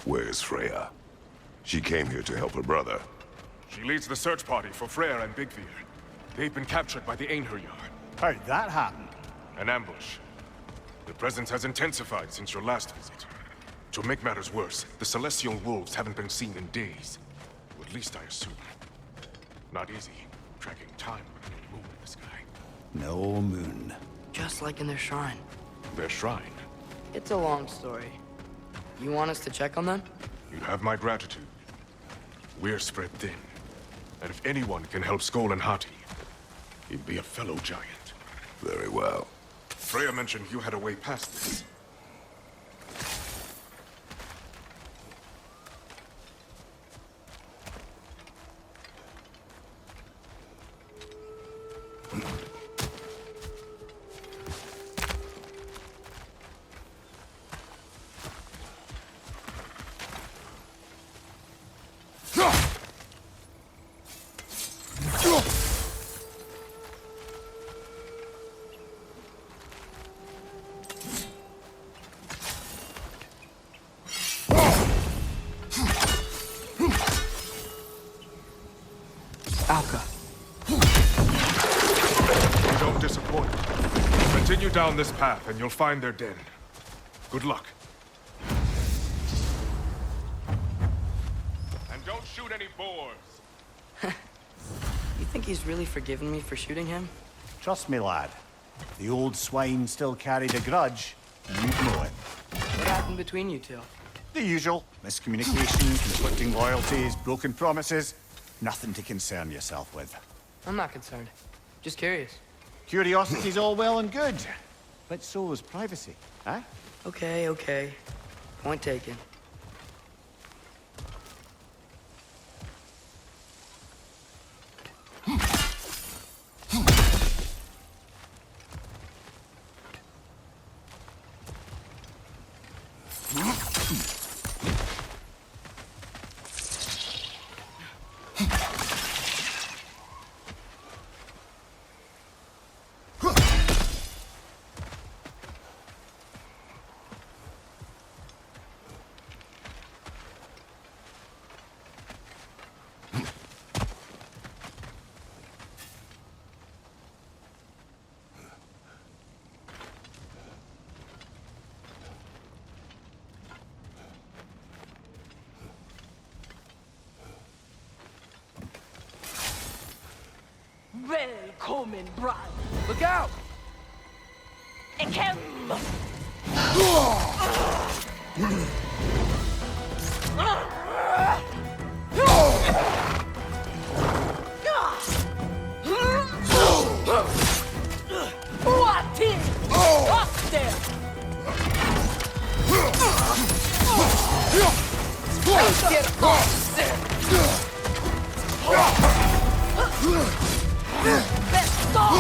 Where's Freya? She came here to help her brother. She leads the search party for Freyr and Bigvir. They've been captured by the Einherjar. How'd that happen? An ambush. The presence has intensified since your last visit. To make matters worse, the Celestial Wolves haven't been seen in days. Or at least I assume. Not easy, tracking time with no moon in the sky. No moon. Just like in their shrine. Their shrine. It's a long story. You want us to check on them? You have my gratitude. We're spread thin. And if anyone can help Skoll and Hati, he'd be a fellow giant. Very well. Freya mentioned you had a way past this. Don't disappoint. Continue down this path and you'll find their den. Good luck. And don't shoot any boars. You think he's really forgiven me for shooting him? Trust me, lad. If the old swine still carried a grudge, you'd know it. What happened between you two? The usual. Miscommunication, conflicting loyalties, broken promises. Nothing to concern yourself with. I'm not concerned. Just curious. Curiosity's all well and good. But so is privacy, huh? Okay. Point taken. Välkommen, bride. Look out! Ekem! Oatin! Up there! Get off there! Best off!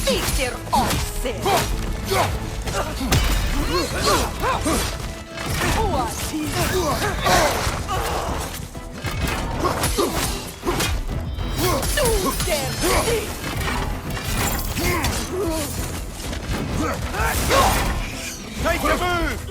Peter Olsen! Take a move!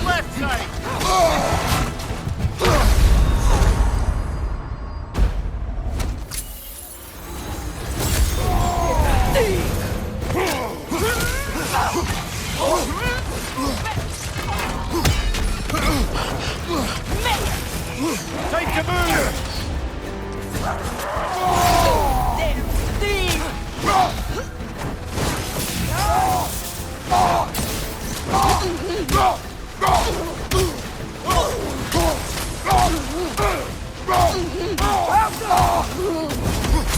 Left side! Take a move!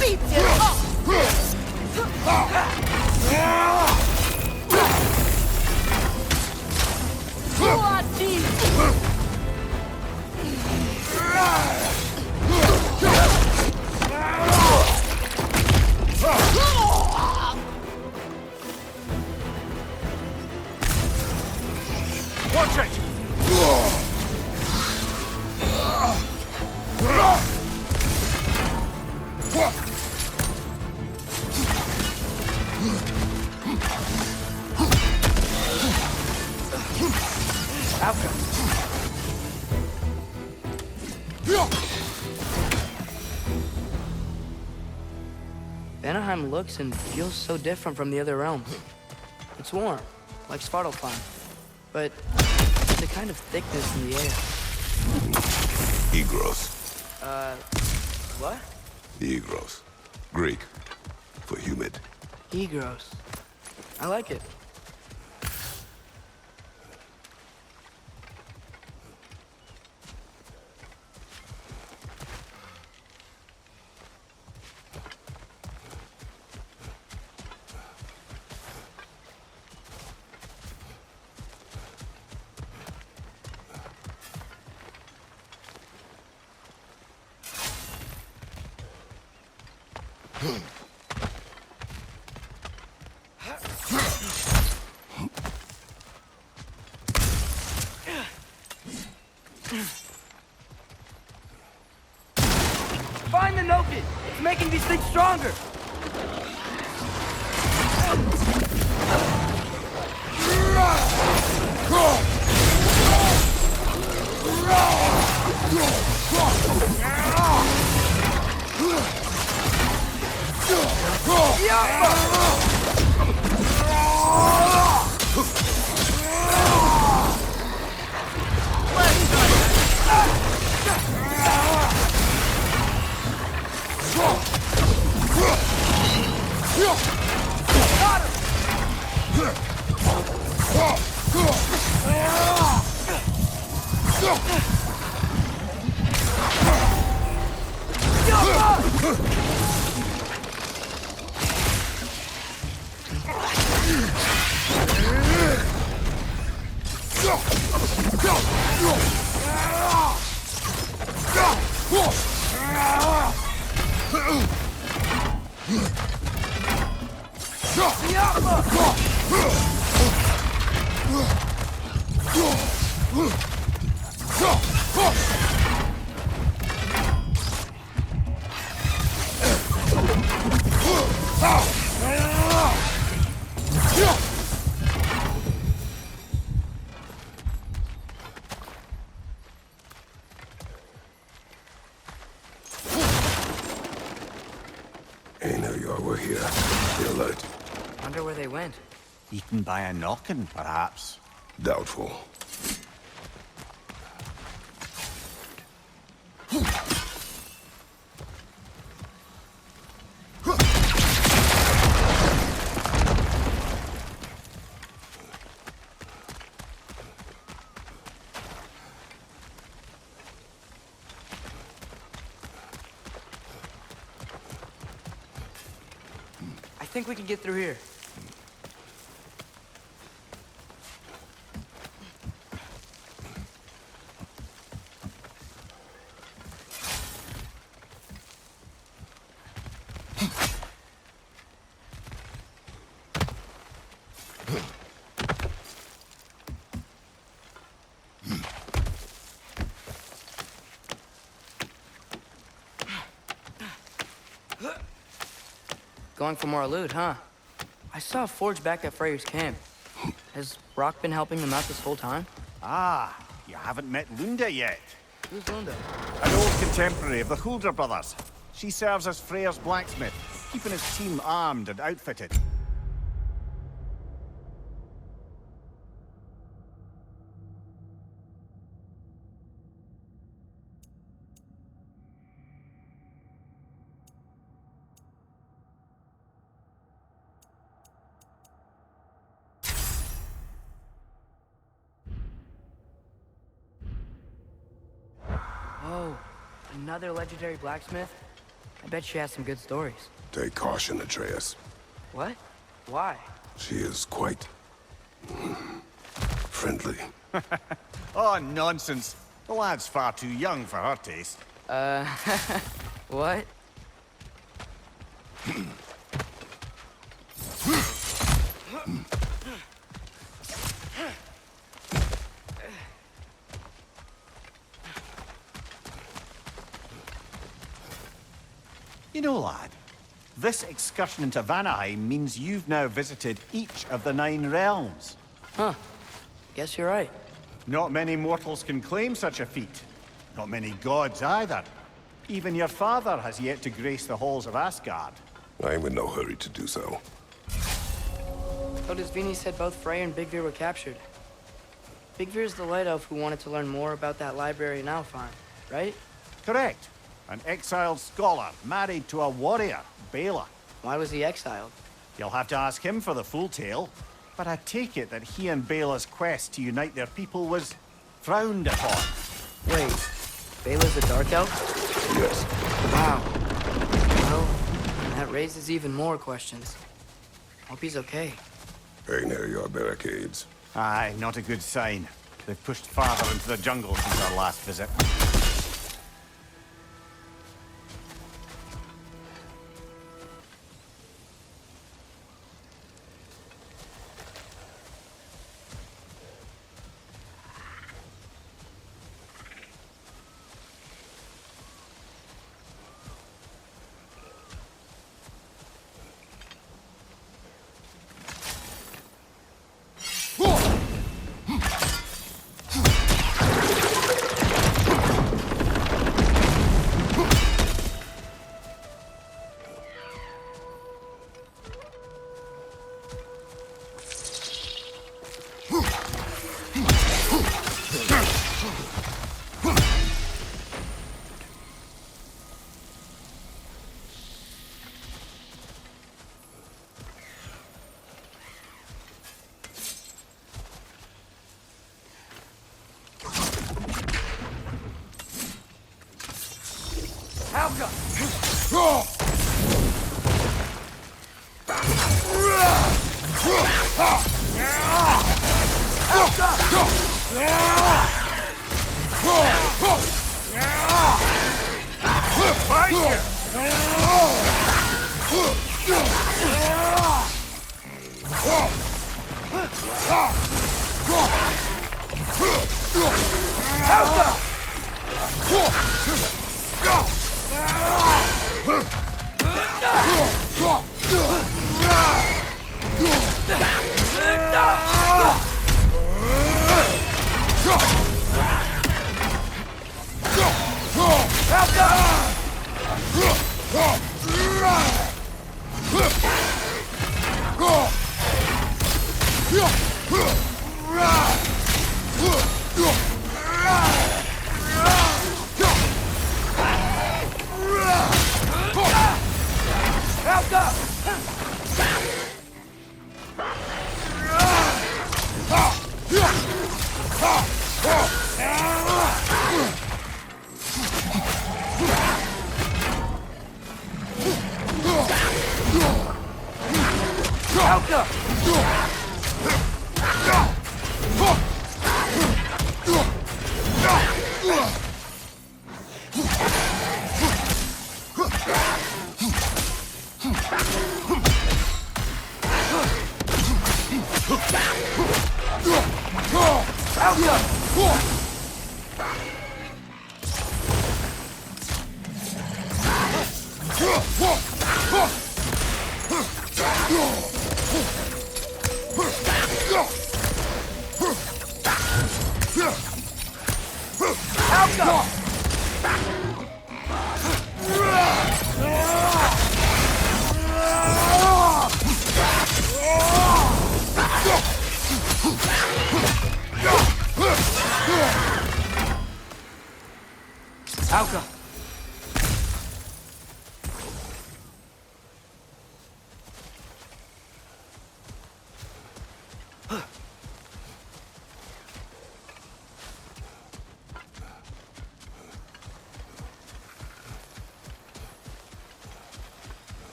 Beat it up! Vanaheim looks and feels so different from the other realms. It's warm, like Svartalfheim, but there's a kind of thickness in the air. Egros. What? Egros. Greek. For humid. Egros. I like it. Find the Noken! It's making these things stronger! Ain't know you were here. Be alert. Wonder where they went. Eaten by a knockin', perhaps. Doubtful. I think we can get through here. Going for more loot, huh? I saw a forge back at Freyr's camp. Has Brock been helping them out this whole time? Ah, you haven't met Lunda yet. Who's Lunda? An old contemporary of the Hulder brothers. She serves as Freyr's blacksmith, keeping his team armed and outfitted. Oh, another legendary blacksmith? I bet she has some good stories. Take caution, Atreus. What? Why? She is quite... friendly. Oh, nonsense. The lad's far too young for her taste. What? You know, lad, this excursion into Vanaheim means you've now visited each of the 9 realms. Huh. Guess you're right. Not many mortals can claim such a feat. Not many gods either. Even your father has yet to grace the halls of Asgard. I'm in no hurry to do so. Notice Vinny said both Frey and Big Veer were captured. Big Veer's the light elf who wanted to learn more about that library in Alfheim, right? Correct. An exiled scholar married to a warrior, Bela. Why was he exiled? You'll have to ask him for the full tale. But I take it that he and Bela's quest to unite their people was frowned upon. Wait, Bela's a dark elf? Yes. Wow. Well, that raises even more questions. Hope he's okay. Hey, near your barricades. Aye, not a good sign. They've pushed farther into the jungle since our last visit.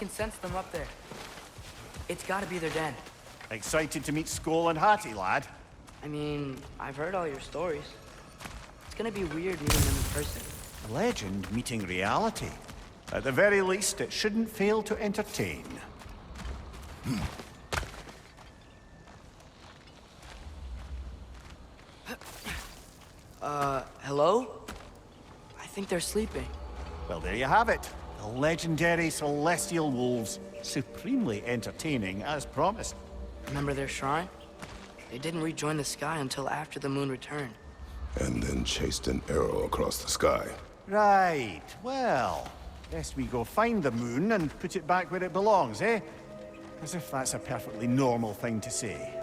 can sense them up there. It's gotta be their den. Excited to meet Skoll and Hattie, lad? I mean, I've heard all your stories. It's gonna be weird meeting them in person. Legend meeting reality. At the very least, it shouldn't fail to entertain. Hello? I think they're sleeping. Well, there you have it. The legendary celestial wolves. Supremely entertaining, as promised. Remember their shrine? They didn't rejoin the sky until after the moon returned. And then chased an arrow across the sky. Right. Well, guess we go find the moon and put it back where it belongs, eh? As if that's a perfectly normal thing to say.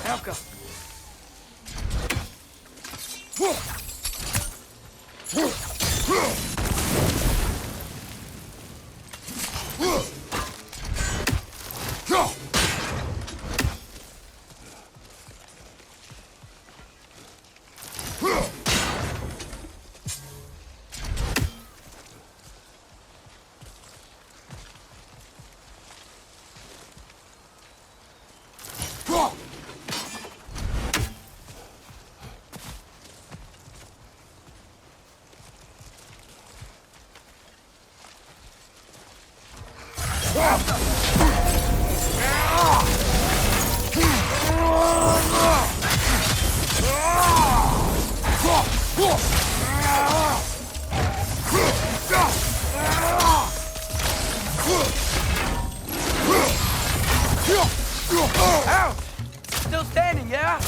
Helka! Ouch! Still standing, yeah?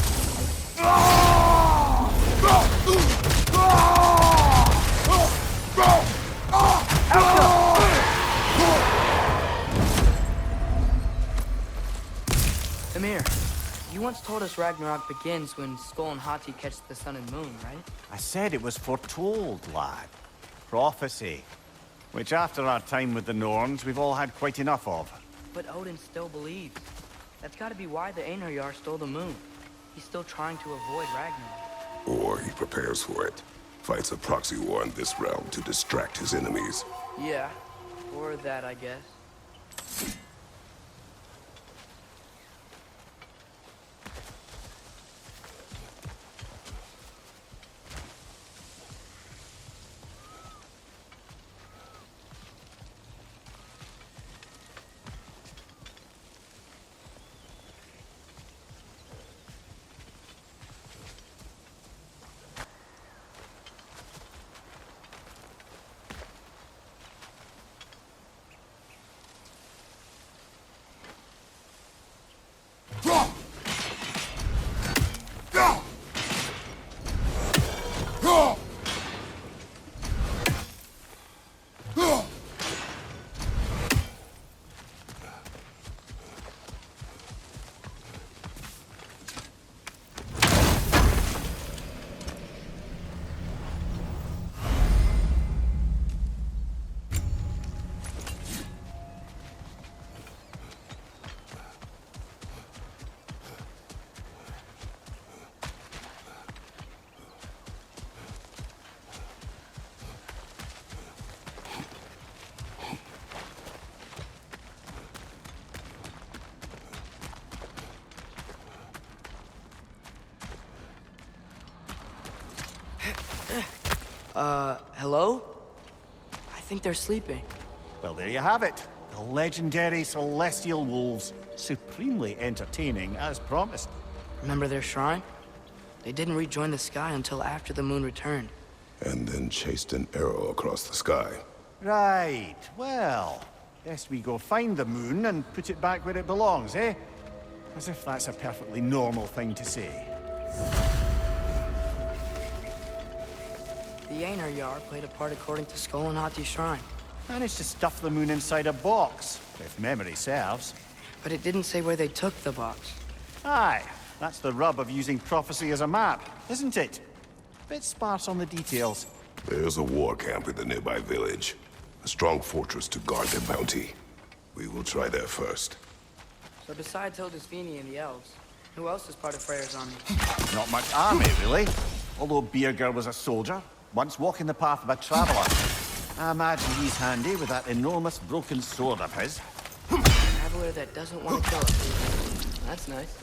Amir, you once told us Ragnarok begins when Skoll and Hati catch the sun and moon, right? I said it was foretold, lad. Prophecy. Which after our time with the Norns, we've all had quite enough of. But Odin still believes. That's gotta be why the Einherjar stole the moon. He's still trying to avoid Ragnarok. Or he prepares for it. Fights a proxy war in this realm to distract his enemies. Yeah, or that, I guess. Hello? I think they're sleeping. Well, there you have it. The legendary celestial wolves. Supremely entertaining, as promised. Remember their shrine? They didn't rejoin the sky until after the moon returned. And then chased an arrow across the sky. Right, well, guess we go find the moon and put it back where it belongs, eh? As if that's a perfectly normal thing to say. The Einherjar played a part according to Skull and Hati's shrine. Managed to stuff the moon inside a box, if memory serves. But it didn't say where they took the box. Aye, that's the rub of using prophecy as a map, isn't it? Bit sparse on the details. There's a war camp in the nearby village. A strong fortress to guard their bounty. We will try there first. So besides Hildisvini and the elves, who else is part of Freyr's army? Not much army, really. Although Birger was a soldier, once walking the path of a traveler. I imagine he's handy with that enormous broken sword of his. A traveler that doesn't want to kill us. That's nice.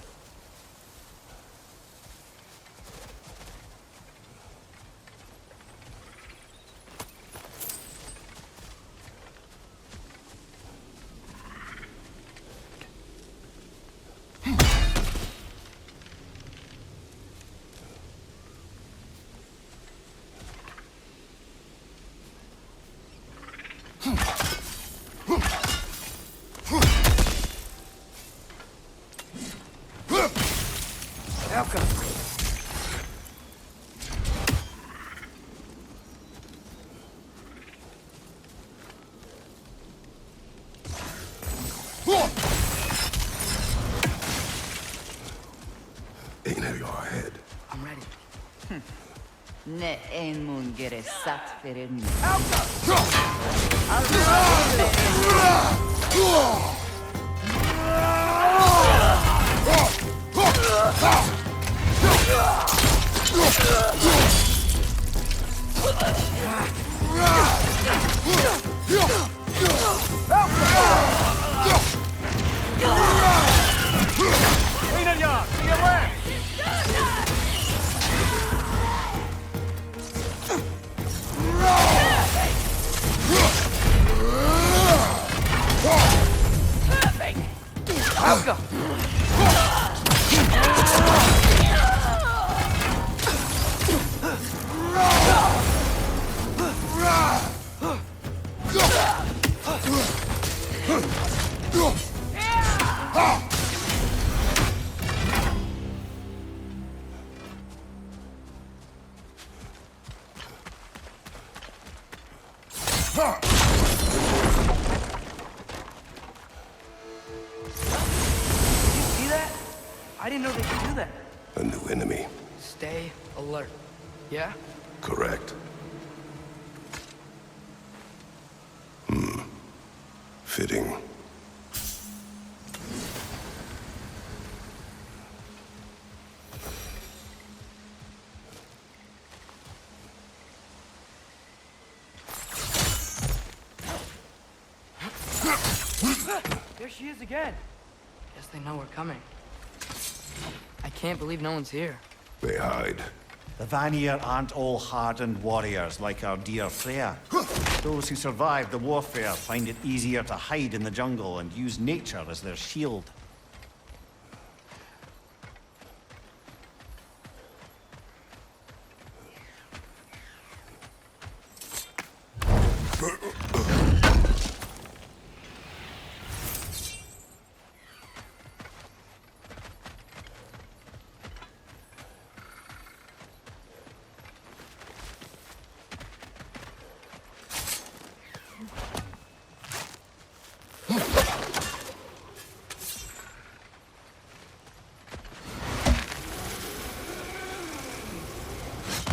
Einherjar ahead. I'm ready. Ne ein mun gere sat fyrir mig. Einherjar, to your left! Let's go. See that? I didn't know they could do that. A new enemy. Stay alert. Yeah? Correct. Fitting. There she is again. Guess they know we're coming. I can't believe no one's here. They hide. The Vanir aren't all hardened warriors like our dear Freya. Those who survive the warfare find it easier to hide in the jungle and use nature as their shield.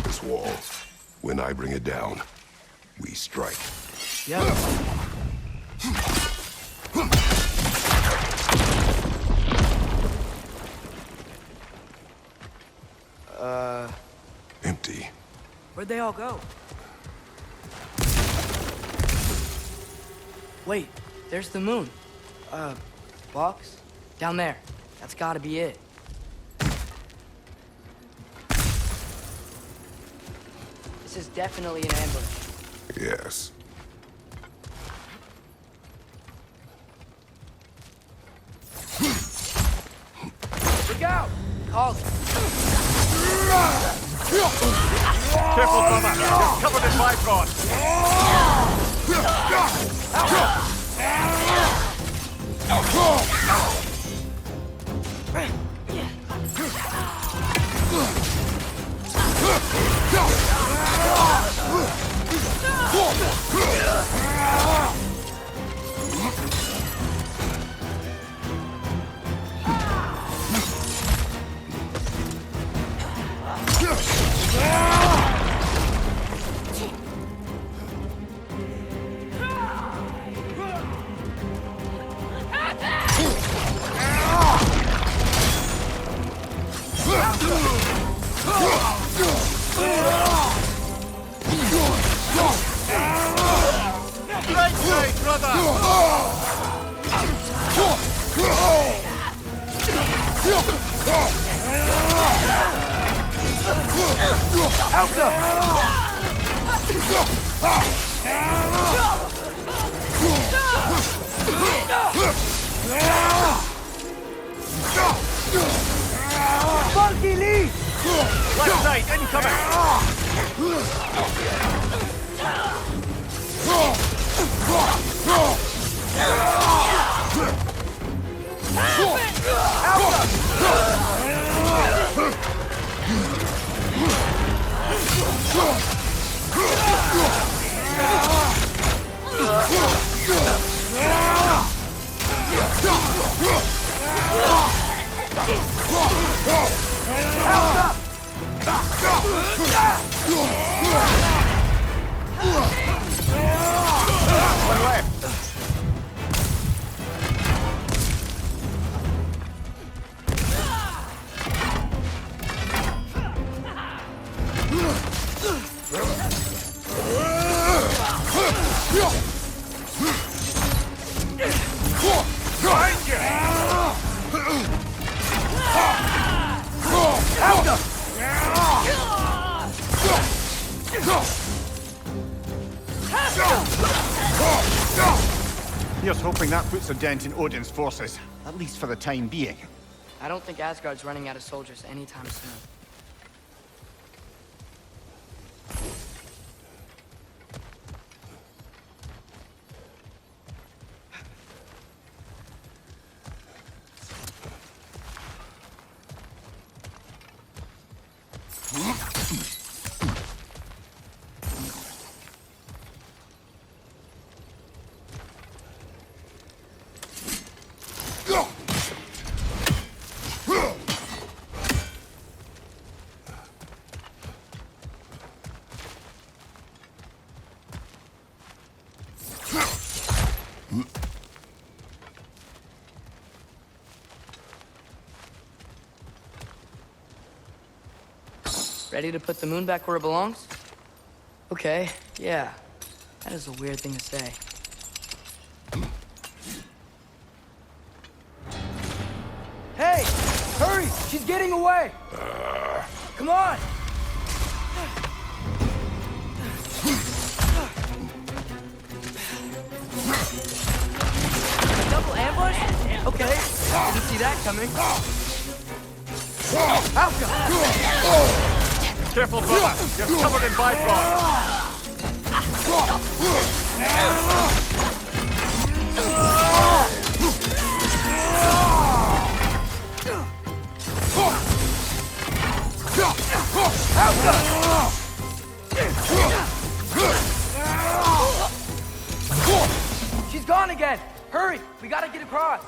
This wall. When I bring it down, we strike. Yep. Empty. Where'd they all go? Wait, there's the moon. Box? Down there. That's gotta be it. This is definitely an ambush. Yes. Look out! Called it. Funky Lee! Left side, incoming! One left. Here's hoping that puts a dent in Odin's forces, at least for the time being. I don't think Asgard's running out of soldiers anytime soon. Ready to put the moon back where it belongs? Okay, yeah. That is a weird thing to say. Hey! Hurry! She's getting away! Come on! Double ambush? Okay, didn't see that coming. Alka! Careful, brother. You're covered in Bifrost. She's gone again! Hurry! We gotta get across!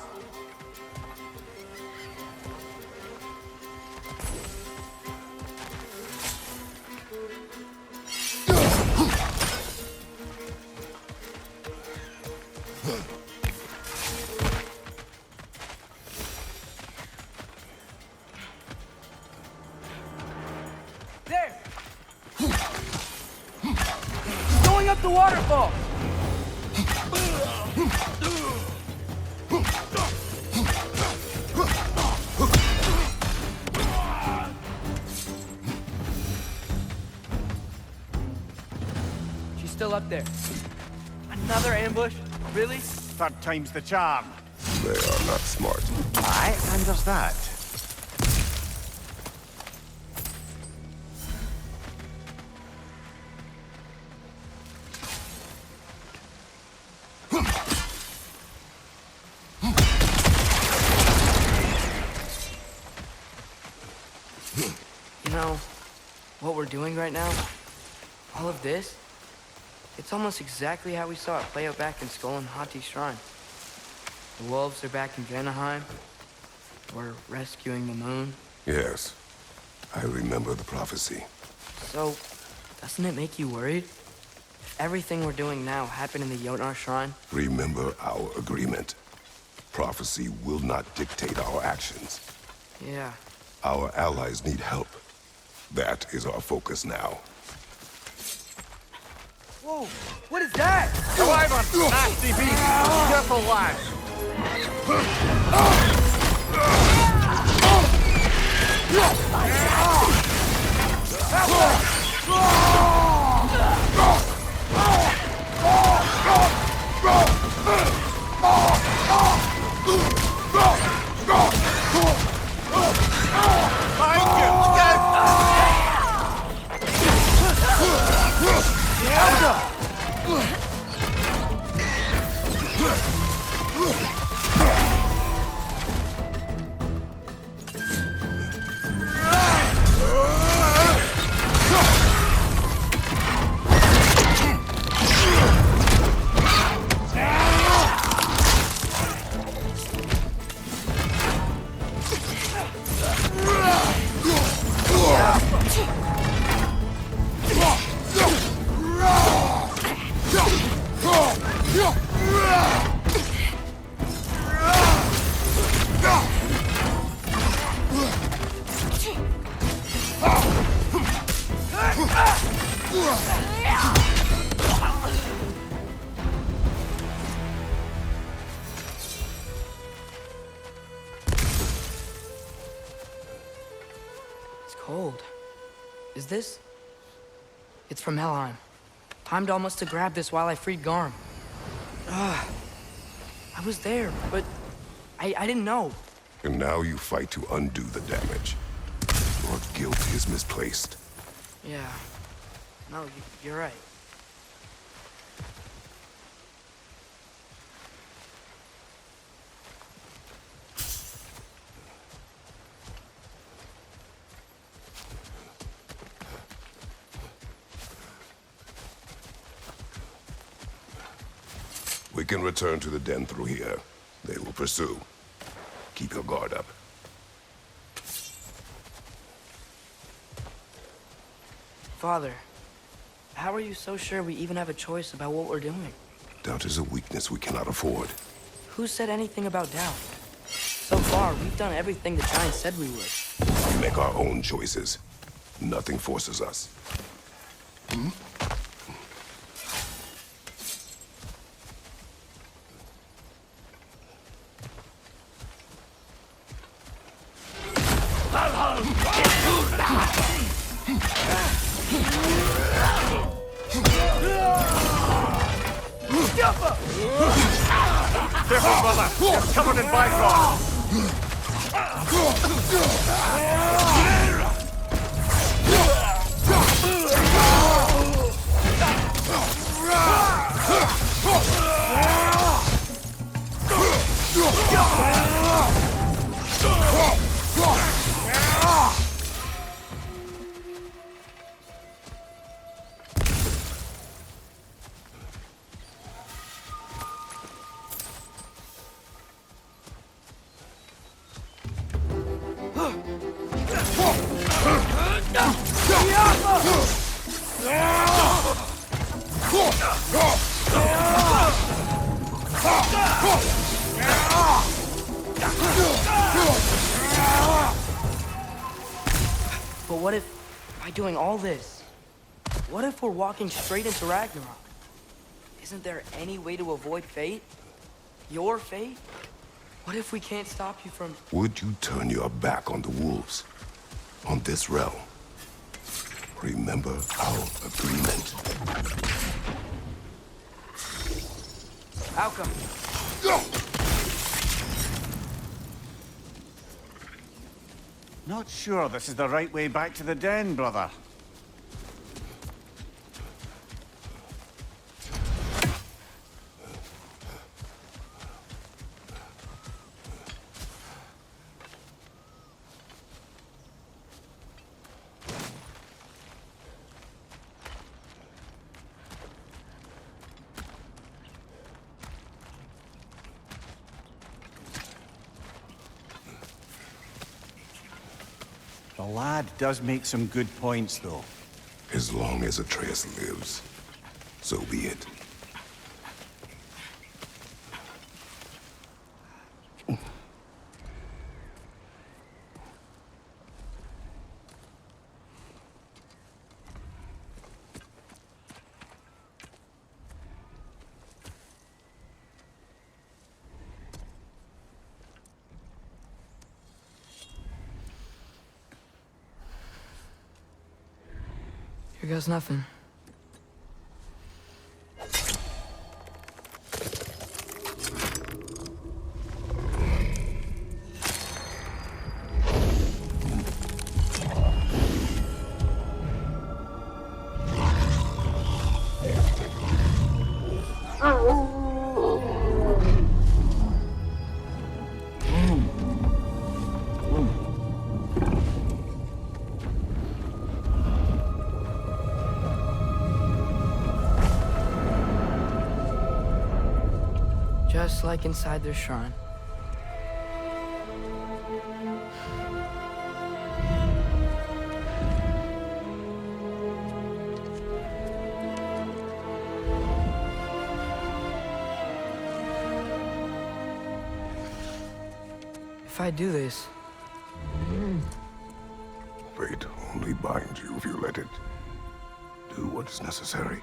There! Going up the waterfall! She's still up there. Another ambush? Really? Third time's the charm. They are not smart. Aye, and there's that. know, what we're doing right now, all of this, it's almost exactly how we saw it play out back in Skull and Hati's shrine. The wolves are back in Vanaheim. We're rescuing the moon. Yes, I remember the prophecy. So, doesn't it make you worried? If everything we're doing now happened in the Jotnar shrine? Remember our agreement. Prophecy will not dictate our actions. Yeah. Our allies need help. That is our focus now. Whoa! What is that? Alive on nasty beast! Careful, lad! It's cold. Is this? It's from Helheim. Heimdall must have grabbed this while I freed Garm. I was there, but I didn't know. And now you fight to undo the damage. Your guilt is misplaced. Yeah. No, you're right. We can return to the den through here. They will pursue. Keep your guard up. Father, how are you so sure we even have a choice about what we're doing? Doubt is a weakness we cannot afford. Who said anything about doubt? So far, we've done everything the Giants said we would. We make our own choices. Nothing forces us. Careful, brother! You're covered in bifrost! But what if, by doing all this, what if we're walking straight into Ragnarok? Isn't there any way to avoid fate? Your fate? What if we can't stop you from... Would you turn your back on the wolves? On this realm? Remember our agreement. Outcome. Go! Not sure this is the right way back to the den, brother. The lad does make some good points, though. As long as Atreus lives, so be it. Here goes nothing. Just like inside their shrine. If I do this, Fate only binds you if you let it. Do what is necessary.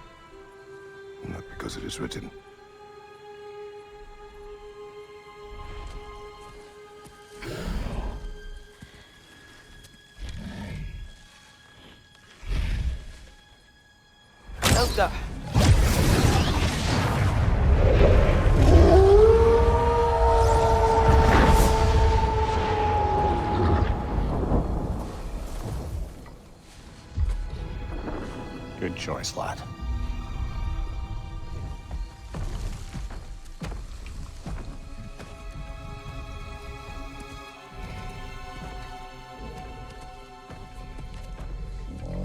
Not because it is written. Elsa! Good choice, lad.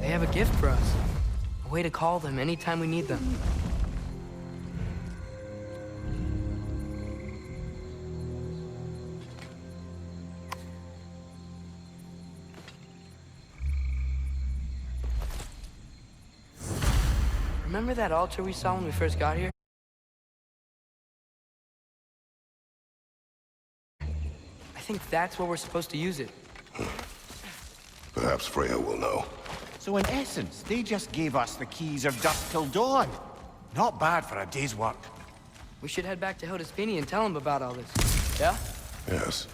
They have a gift for us. A way to call them anytime we need them. Remember that altar we saw when we first got here? I think that's where we're supposed to use it. Perhaps Freya will know. So in essence, they just gave us the keys of dusk till dawn. Not bad for a day's work. We should head back to Hildespini and tell him about all this. Yeah? Yes.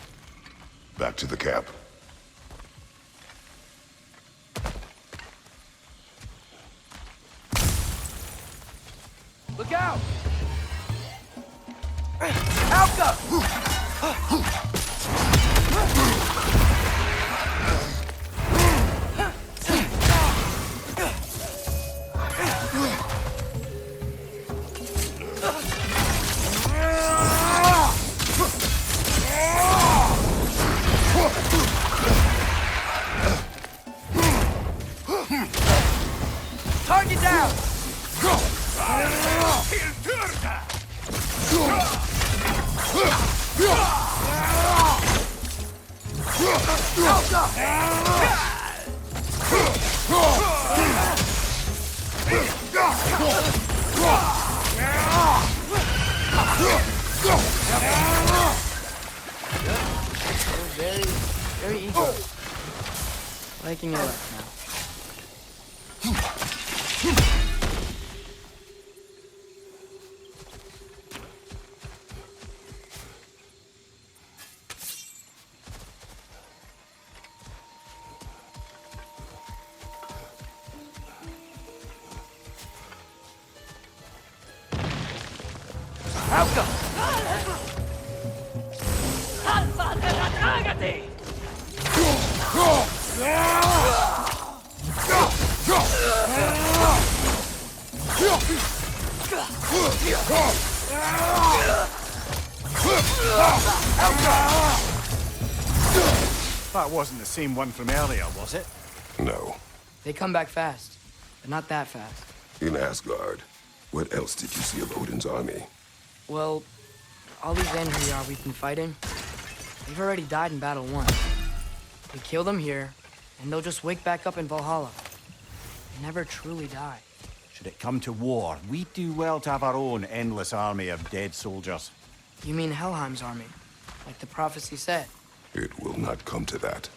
Back to the camp. Look out! Alka! Target down! Very eager. Liking your life now. Alka! Salva della Dragati! That wasn't the same one from earlier, was it? No. They come back fast, but not that fast. In Asgard, what else did you see of Odin's army? Well, all these Vanir we've been fighting, they've already died in battle once. We kill them here, and they'll just wake back up in Valhalla. And never truly die. Should it come to war, we'd do well to have our own endless army of dead soldiers. You mean Helheim's army? Like the prophecy said? It will not come to that.